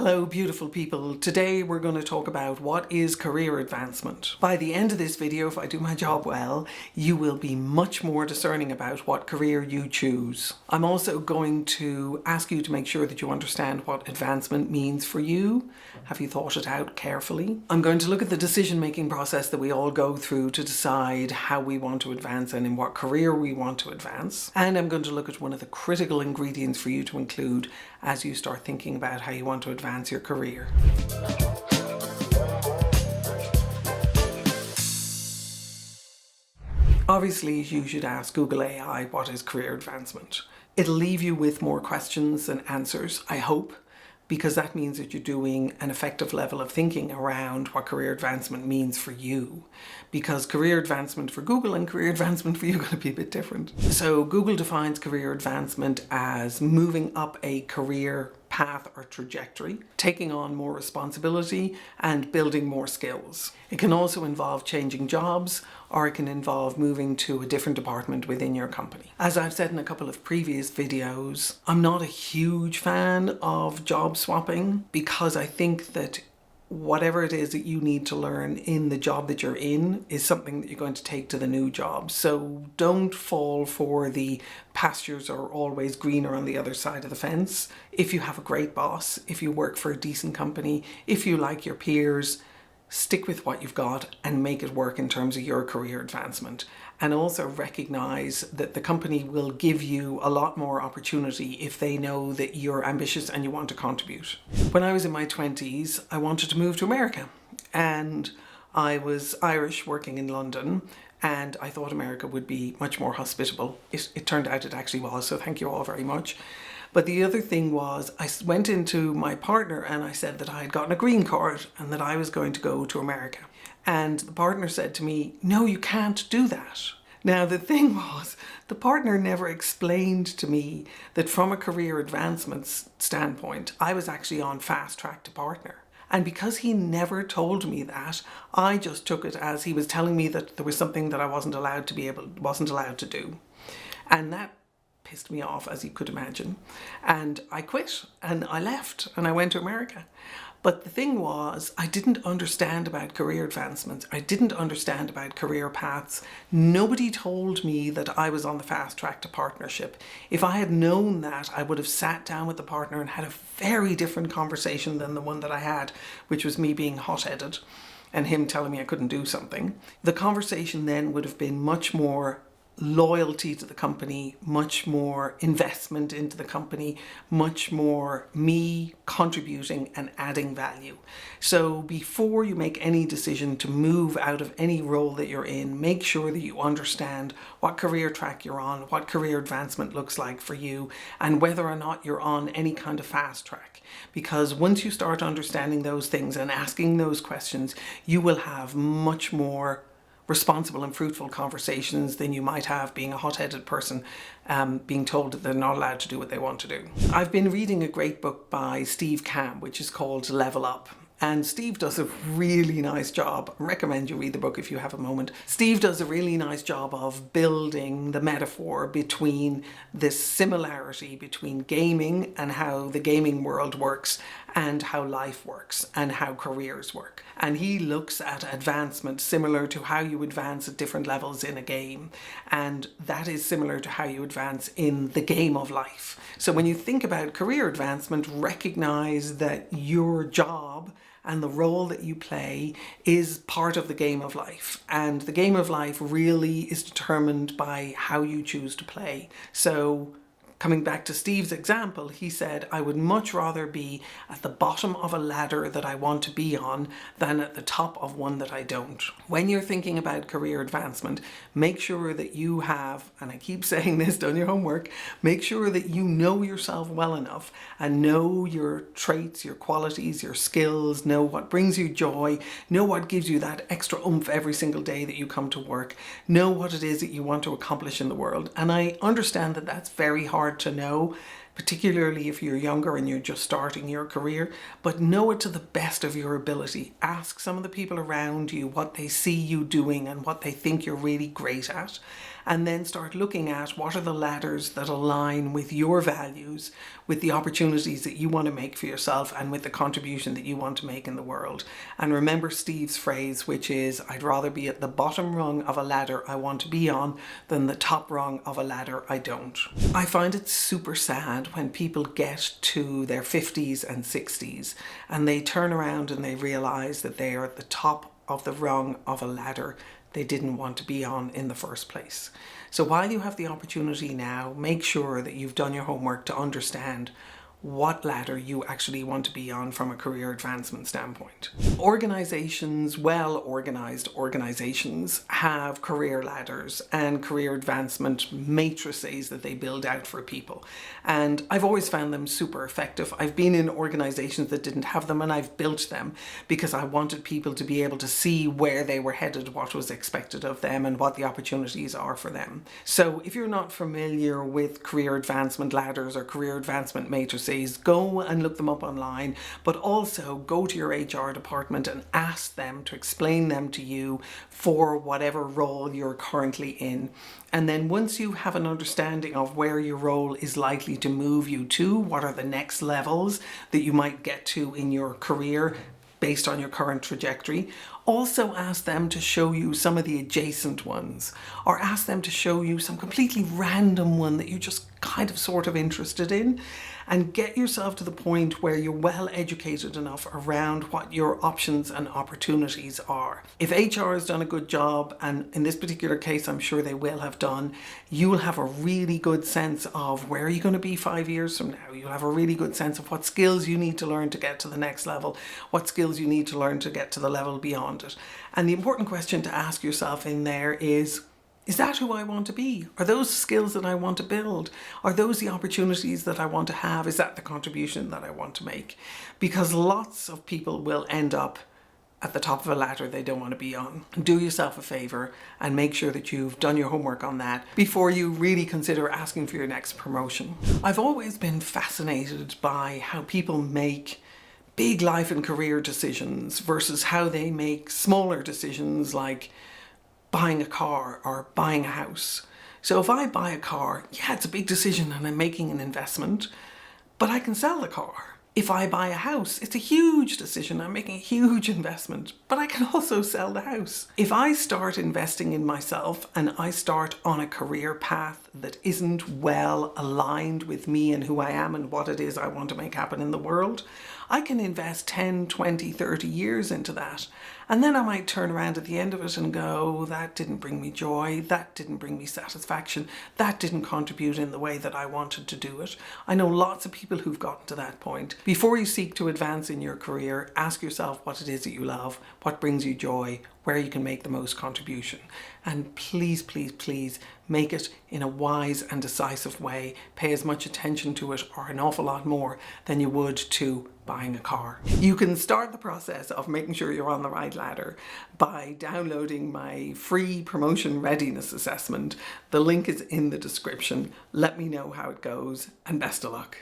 Hello beautiful people. Today we're going to talk about what is career advancement. By the end of this video, if I do my job well, you will be much more discerning about what career you choose. I'm also going to ask you to make sure that you understand what advancement means for you. Have you thought it out carefully? I'm going to look at the decision-making process that we all go through to decide how we want to advance and in what career we want to advance. And I'm going to look at one of the critical ingredients for you to include as you start thinking about how you want to advance your career. Obviously, you should ask Google AI what is career advancement. It'll leave you with more questions than answers, I hope, because that means that you're doing an effective level of thinking around what career advancement means for you. Because career advancement for Google and career advancement for you are going to be a bit different. So Google defines career advancement as moving up a career path or trajectory, taking on more responsibility and building more skills. It can also involve changing jobs, or it can involve moving to a different department within your company. As I've said in a couple of previous videos, I'm not a huge fan of job swapping because I think that whatever it is that you need to learn in the job that you're in is something that you're going to take to the new job. So don't fall for the pastures are always greener on the other side of the fence. If you have a great boss, if you work for a decent company, if you like your peers, stick with what you've got and make it work in terms of your career advancement. And also recognize that the company will give you a lot more opportunity if they know that you're ambitious and you want to contribute. When I was in my 20s, I wanted to move to America, and I was Irish working in London, and I thought America would be much more hospitable. It turned out it actually was, so thank you all very much. But the other thing was, I went into my partner and I said that I had gotten a green card and that I was going to go to America. And the partner said to me, "No, you can't do that." Now, the thing was, the partner never explained to me that from a career advancement standpoint, I was actually on fast track to partner. And because he never told me that, I just took it as he was telling me that there was something that I wasn't allowed to do. And that pissed me off, as you could imagine. And I quit and I left and I went to America. But the thing was, I didn't understand about career advancement. I didn't understand about career paths. Nobody told me that I was on the fast track to partnership. If I had known that, I would have sat down with the partner and had a very different conversation than the one that I had, which was me being hot-headed and him telling me I couldn't do something. The conversation then would have been much more loyalty to the company, much more investment into the company, much more me contributing and adding value. So before you make any decision to move out of any role that you're in, make sure that you understand what career track you're on, what career advancement looks like for you, and whether or not you're on any kind of fast track. Because once you start understanding those things and asking those questions, you will have much more responsible and fruitful conversations than you might have being a hot-headed person being told that they're not allowed to do what they want to do. I've been reading a great book by Steve Cam, which is called Level Up. And Steve does a really nice job. I recommend you read the book if you have a moment. Steve does a really nice job of building the metaphor between this similarity between gaming and how the gaming world works and how life works and how careers work. And he looks at advancement similar to how you advance at different levels in a game. And that is similar to how you advance in the game of life. So when you think about career advancement, recognize that your job and the role that you play is part of the game of life. And the game of life really is determined by how you choose to play. So coming back to Steve's example, he said, I would much rather be at the bottom of a ladder that I want to be on than at the top of one that I don't. When you're thinking about career advancement, make sure that you have, and I keep saying this, done your homework, make sure that you know yourself well enough and know your traits, your qualities, your skills, know what brings you joy, know what gives you that extra oomph every single day that you come to work, know what it is that you want to accomplish in the world. And I understand that that's very hard to know, particularly if you're younger and you're just starting your career, but know it to the best of your ability. Ask some of the people around you what they see you doing and what they think you're really great at, and then start looking at what are the ladders that align with your values, with the opportunities that you want to make for yourself, and with the contribution that you want to make in the world. And remember Steve's phrase, which is, I'd rather be at the bottom rung of a ladder I want to be on than the top rung of a ladder I don't. I find it super sad when people get to their 50s and 60s and they turn around and they realize that they are at the top of the rung of a ladder they didn't want to be on in the first place. So while you have the opportunity now, make sure that you've done your homework to understand what ladder you actually want to be on from a career advancement standpoint. Organizations, well-organized organizations, have career ladders and career advancement matrices that they build out for people. And I've always found them super effective. I've been in organizations that didn't have them, and I've built them because I wanted people to be able to see where they were headed, what was expected of them, and what the opportunities are for them. So if you're not familiar with career advancement ladders or career advancement matrices, go and look them up online, but also go to your HR department and ask them to explain them to you for whatever role you're currently in. And then once you have an understanding of where your role is likely to move you to, what are the next levels that you might get to in your career based on your current trajectory, also ask them to show you some of the adjacent ones, or ask them to show you some completely random one that you just kind of sort of interested in, and get yourself to the point where you're well educated enough around what your options and opportunities are. If HR has done a good job, and in this particular case I'm sure they will have done, you will have a really good sense of where you're going to be 5 years from now. You'll have a really good sense of what skills you need to learn to get to the next level, what skills you need to learn to get to the level beyond it. And the important question to ask yourself in there is that who I want to be? Are those skills that I want to build? Are those the opportunities that I want to have? Is that the contribution that I want to make? Because lots of people will end up at the top of a ladder they don't want to be on. Do yourself a favor and make sure that you've done your homework on that before you really consider asking for your next promotion. I've always been fascinated by how people make big life and career decisions versus how they make smaller decisions like buying a car or buying a house. So if I buy a car, yeah, it's a big decision and I'm making an investment, but I can sell the car. If I buy a house, it's a huge decision. I'm making a huge investment, but I can also sell the house. If I start investing in myself and I start on a career path that isn't well aligned with me and who I am and what it is I want to make happen in the world, I can invest 10, 20, 30 years into that. And then I might turn around at the end of it and go, that didn't bring me joy, that didn't bring me satisfaction, that didn't contribute in the way that I wanted to do it. I know lots of people who've gotten to that point. Before you seek to advance in your career, ask yourself what it is that you love, what brings you joy, where you can make the most contribution. And please, please, please make it in a wise and decisive way. Pay as much attention to it, or an awful lot more, than you would to buying a car. You can start the process of making sure you're on the right ladder by downloading my free promotion readiness assessment. The link is in the description. Let me know how it goes, and best of luck.